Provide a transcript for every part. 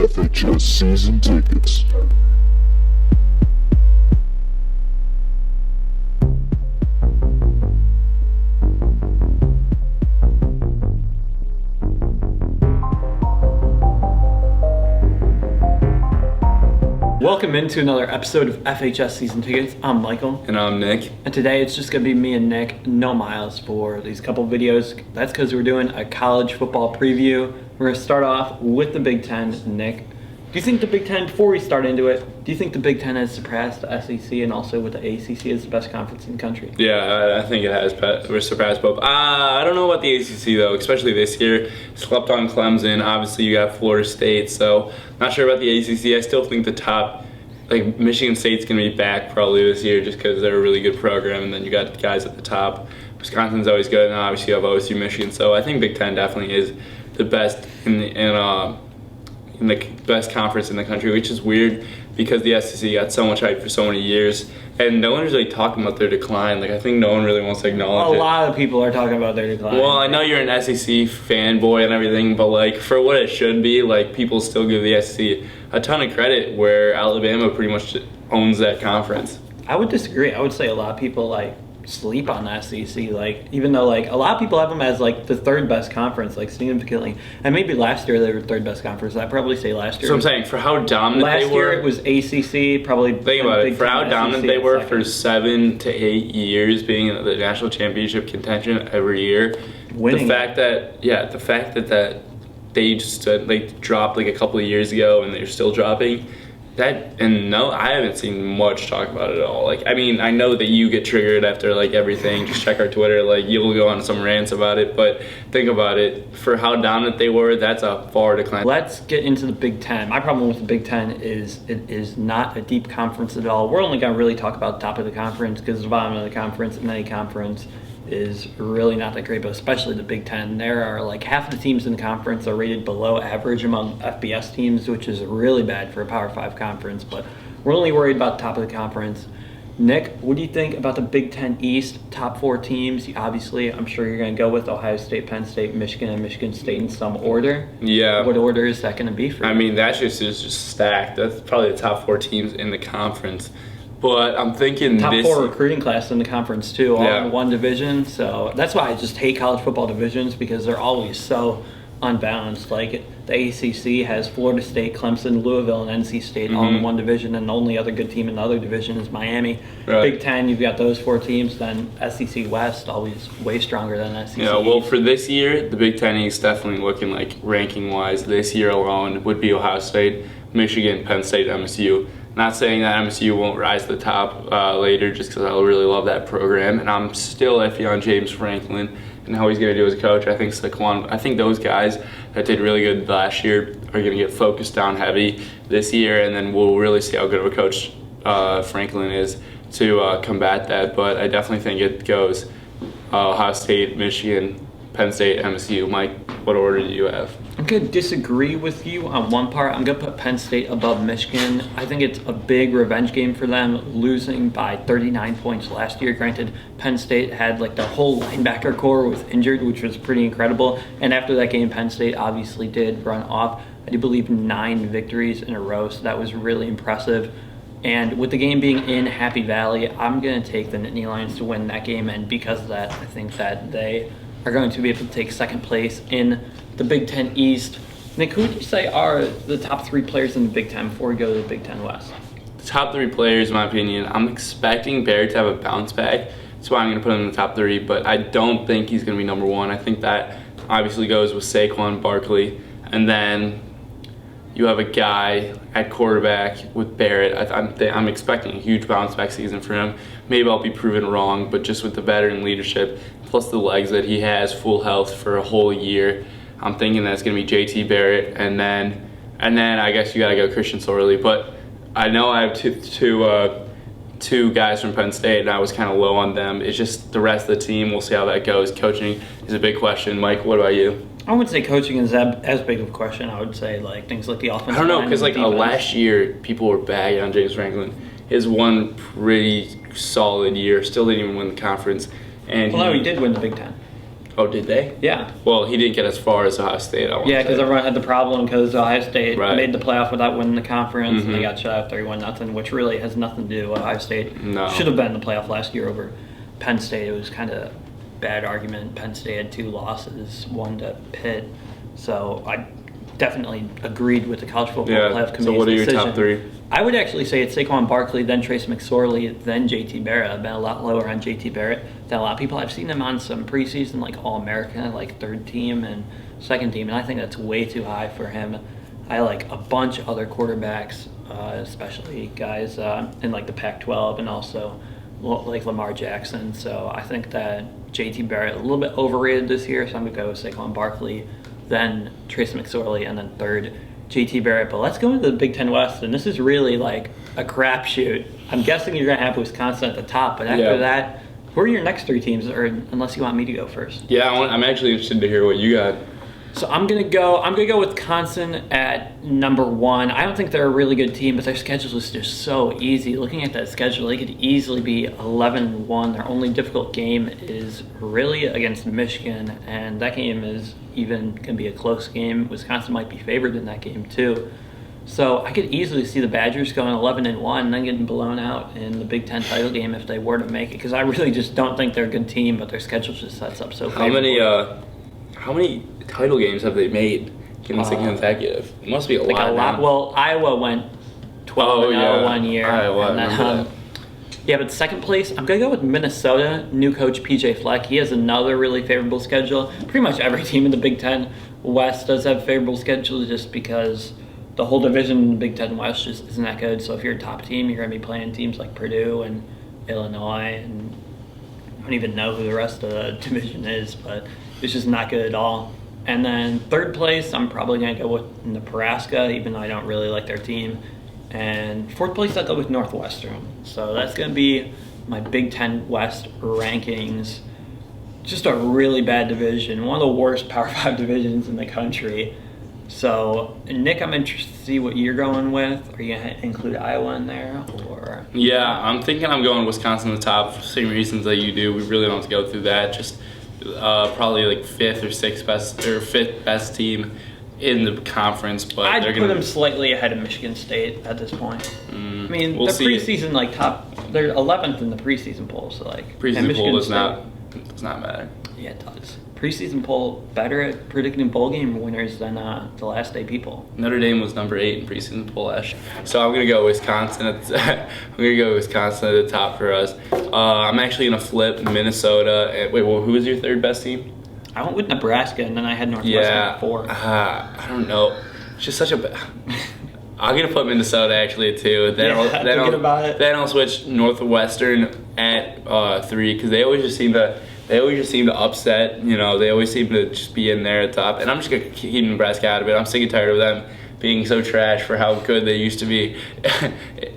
FHS season tickets. Welcome into another episode of FHS Season Tickets. I'm Michael. And I'm Nick. And today it's just going to be me and Nick, no Miles, for these couple videos. That's because we're doing a college football preview. We're going to start off with the Big Ten. Nick, do you think the Big Ten, before we start into it, do you think the Big Ten has surpassed the SEC and also with the ACC as the best conference in the country? Yeah, I think it has surpassed both. I don't know about the ACC, though, especially this year. Slept on Clemson. Obviously, you got Florida State, so not sure about the ACC. I still think the top, like Michigan State's going to be back probably this year just because they're a really good program, and then you got guys at the top. Wisconsin's always good, and obviously you have OSU, Michigan. So I think Big Ten definitely is the best in the best conference in the country, which is weird because the SEC got so much hype for so many years, and no one's really talking about their decline. Like, I think no one really wants to acknowledge it. A lot of people are talking about their decline. Well, I know you're an SEC fanboy and everything, but like for what it should be, like people still give the SEC a ton of credit where Alabama pretty much owns that conference. I would disagree. I would say a lot of people like sleep on the SEC. Like, even though like a lot of people have them as like the third best conference, like significantly, and maybe last year they were third best conference. I'd probably say last year. So I'm saying for how dominant last they were. year it was ACC. Probably think about it. For how dominant they were for second. 7 to 8 years, being in the national championship contention every year. Winning. The fact that they just dropped like a couple of years ago and they're still dropping. I haven't seen much talk about it at all. Like, I mean, I know that you get triggered after like everything. Just check our Twitter. Like, you'll go on some rants about it. But think about it. For how dominant they were, that's a far decline. Let's get into the Big Ten. My problem with the Big Ten is it is not a deep conference at all. We're only going to really talk about the top of the conference because the bottom of the conference and any conference is really not that great, but especially the Big Ten. There are like half of the teams in the conference are rated below average among FBS teams, which is really bad for a Power 5 conference, but we're only worried about the top of the conference. Nick, what do you think about the Big Ten East top 4 teams? Obviously, I'm sure you're going to go with Ohio State, Penn State, Michigan, and Michigan State in some order. Yeah. What order is that going to be for you? I mean, that is just stacked. That's probably the top 4 teams in the conference. But I'm thinking top 4 recruiting class in the conference too, all in one division. So that's why I just hate college football divisions, because they're always so unbalanced. Like the ACC has Florida State, Clemson, Louisville, and NC State all in one division, and the only other good team in the other division is Miami. Right. Big Ten, you've got those 4 teams. Then SEC West, always way stronger than SEC. Yeah, well, for this year, the Big Ten East definitely looking like ranking-wise this year alone would be Ohio State, Michigan, Penn State, MSU. Not saying that MSU won't rise to the top later, just because I really love that program, and I'm still iffy on James Franklin and how he's going to do as a coach. I think those guys that did really good last year are going to get focused down heavy this year, and then we'll really see how good of a coach Franklin is to combat that. But I definitely think it goes Ohio State, Michigan, Penn State, MSU. Mike, what order do you have? I'm going to disagree with you on one part. I'm going to put Penn State above Michigan. I think it's a big revenge game for them, losing by 39 points last year. Granted, Penn State had like their whole linebacker core was injured, which was pretty incredible. And after that game, Penn State obviously did run off, I do believe, 9 victories in a row. So that was really impressive. And with the game being in Happy Valley, I'm going to take the Nittany Lions to win that game. And because of that, I think that they are going to be able to take second place in the Big Ten East. Nick, who would you say are the top 3 players in the Big Ten before we go to the Big Ten West? The top 3 players, in my opinion, I'm expecting Barrett to have a bounce back. That's why I'm going to put him in the top 3, but I don't think he's going to be number 1. I think that obviously goes with Saquon Barkley, and then you have a guy at quarterback with Barrett. I'm expecting a huge bounce back season for him. Maybe I'll be proven wrong, but just with the veteran leadership, plus the legs that he has, full health for a whole year, I'm thinking that's going to be JT Barrett, and then I guess you got to go Christian Sorley. But I know I have two guys from Penn State, and I was kind of low on them. It's just the rest of the team. We'll see how that goes. Coaching is a big question. Mike, what about you? I wouldn't say coaching is as big of a question. I would say like things like the offensive line. I don't know, because like last year, people were bagging on James Franklin. His one pretty solid year, still didn't even win the conference. And he did win the Big Ten. Oh, did they? Yeah. Well, he didn't get as far as Ohio State. I want Yeah, to because say. everyone had the problem because Ohio State Right. made the playoff without winning the conference, and they Mhm. got shut out 31-0, which really has nothing to do with Ohio State. No. Should have been in the playoff last year over Penn State. It was kind of a bad argument. Penn State had 2 losses, one to Pitt. So I definitely agreed with the college football Yeah. playoff So committee's what are your decision. top 3? I would actually say it's Saquon Barkley, then Trace McSorley, then JT Barrett. I've been a lot lower on JT Barrett than a lot of people. I've seen him on some preseason, like All-American, like 3rd team and 2nd team, and I think that's way too high for him. I like a bunch of other quarterbacks, especially guys in like the Pac-12 and also like Lamar Jackson. So I think that JT Barrett a little bit overrated this year, so I'm going to go with Saquon Barkley, then Trace McSorley, and then 3rd, JT Barrett. But let's go into the Big Ten West, and this is really like a crapshoot. I'm guessing you're going to have Wisconsin at the top, but after Yeah. that, who are your next 3 teams, or unless you want me to go first? Yeah, I'm actually interested to hear what you got. So I'm gonna go Wisconsin at number 1. I don't think they're a really good team, but their schedule is just so easy. Looking at that schedule, they could easily be 11-1. Their only difficult game is really against Michigan, and that game is even gonna be a close game. Wisconsin might be favored in that game too. So I could easily see the Badgers going 11-1 and then getting blown out in the Big Ten title game if they were to make it, because I really just don't think they're a good team, but their schedule just sets up so favorably. How many title games have they made consecutive? It must be a Like lot. a lot. now. Well, Iowa went 12-0 yeah. one year. Iowa, and I then, remember that. yeah, but 2nd place, I'm going to go with Minnesota. New coach PJ Fleck. He has another really favorable schedule. Pretty much every team in the Big Ten West does have favorable schedules just because the whole division in the Big Ten West just isn't that good. So if you're a top team, you're going to be playing teams like Purdue and Illinois, and I don't even know who the rest of the division is, but it's just not good at all. And then 3rd place, I'm probably going to go with Nebraska, even though I don't really like their team. And 4th place, I'll go with Northwestern. So that's going to be my Big Ten West rankings. Just a really bad division, one of the worst Power 5 divisions in the country. So, Nick, I'm interested to see what you're going with. Are you going to include Iowa in there? Or Yeah, I'm thinking I'm going Wisconsin at the top for the same reasons that you do. We really don't have to go through that. Just probably like 5th or 6th best or 5th best team in the conference, but I'd they're put gonna them slightly ahead of Michigan State at this point. I mean, we'll the see. preseason like they're 11th in the preseason poll, so like and preseason Michigan poll does State- not matter. Yeah, it does. Preseason poll better at predicting bowl game winners than the last day people. Notre Dame was number 8 in preseason poll last year. So I'm gonna go Wisconsin. I'm gonna go Wisconsin at the top for us. I'm actually gonna flip Minnesota. Wait, well, who was your 3rd best team? I went with Nebraska, and then I had Northwestern Yeah, at 4. I don't know. It's just such a. I'm gonna put Minnesota actually at 2. Then Yeah, thinking about it. Then I'll switch Northwestern at 3 because they always just seem to upset. You know, they always seem to just be in there at top. And I'm just gonna keep Nebraska out of it. I'm sick and tired of them being so trash for how good they used to be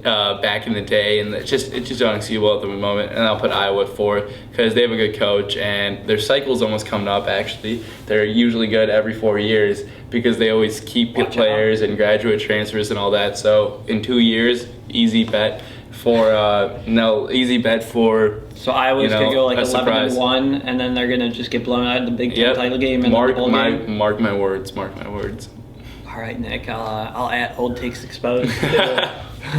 back in the day, and it's just unexcusable at the moment. And I'll put Iowa at 4 because they have a good coach and their cycle's almost coming up. Actually, they're usually good every 4 years because they always keep good Watch players and graduate transfers and all that. So in 2 years, easy bet for So Iowa's gonna go like a surprise. 11-1, and then they're gonna just get blown out in the Big Ten title game and mark the bowl game. mark my words. All right, Nick. I'll add Old Takes Exposed.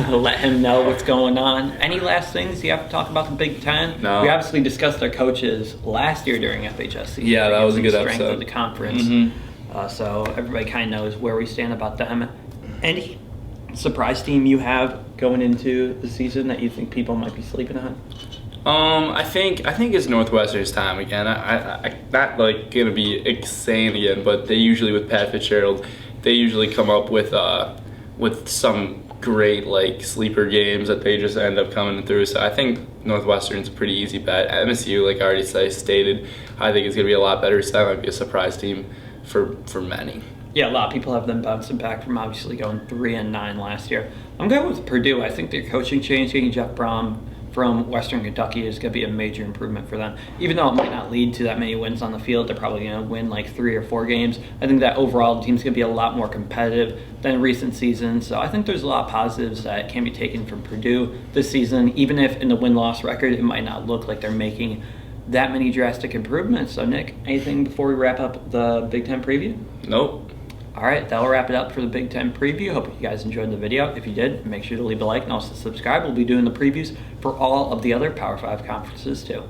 Let him know what's going on. Any last things you have to talk about the Big Ten? No. We obviously discussed their coaches last year during FHSC. Yeah, that was a good Strength episode. of the conference. So everybody kind of knows where we stand about them. Any surprise team you have going into the season that you think people might be sleeping on? I think it's Northwestern's time again. I not like gonna be insane again, but they usually with Pat Fitzgerald, they usually come up with some great like sleeper games that they just end up coming through. So I think Northwestern's a pretty easy bet. MSU, like I already stated, I think it's gonna be a lot better. So that might be a surprise team for many. Yeah, a lot of people have them bouncing back from obviously going 3-9 last year. I'm going with Purdue. I think their coaching change, getting Jeff Brom from Western Kentucky, is going to be a major improvement for them. Even though it might not lead to that many wins on the field, they're probably going to win like 3 or 4 games. I think that overall the team's going to be a lot more competitive than recent seasons. So I think there's a lot of positives that can be taken from Purdue this season, even if in the win-loss record it might not look like they're making that many drastic improvements. So, Nick, anything before we wrap up the Big Ten preview? Nope. All right, that'll wrap it up for the Big Ten preview. Hope you guys enjoyed the video. If you did, make sure to leave a like and also subscribe. We'll be doing the previews for all of the other Power 5 conferences too.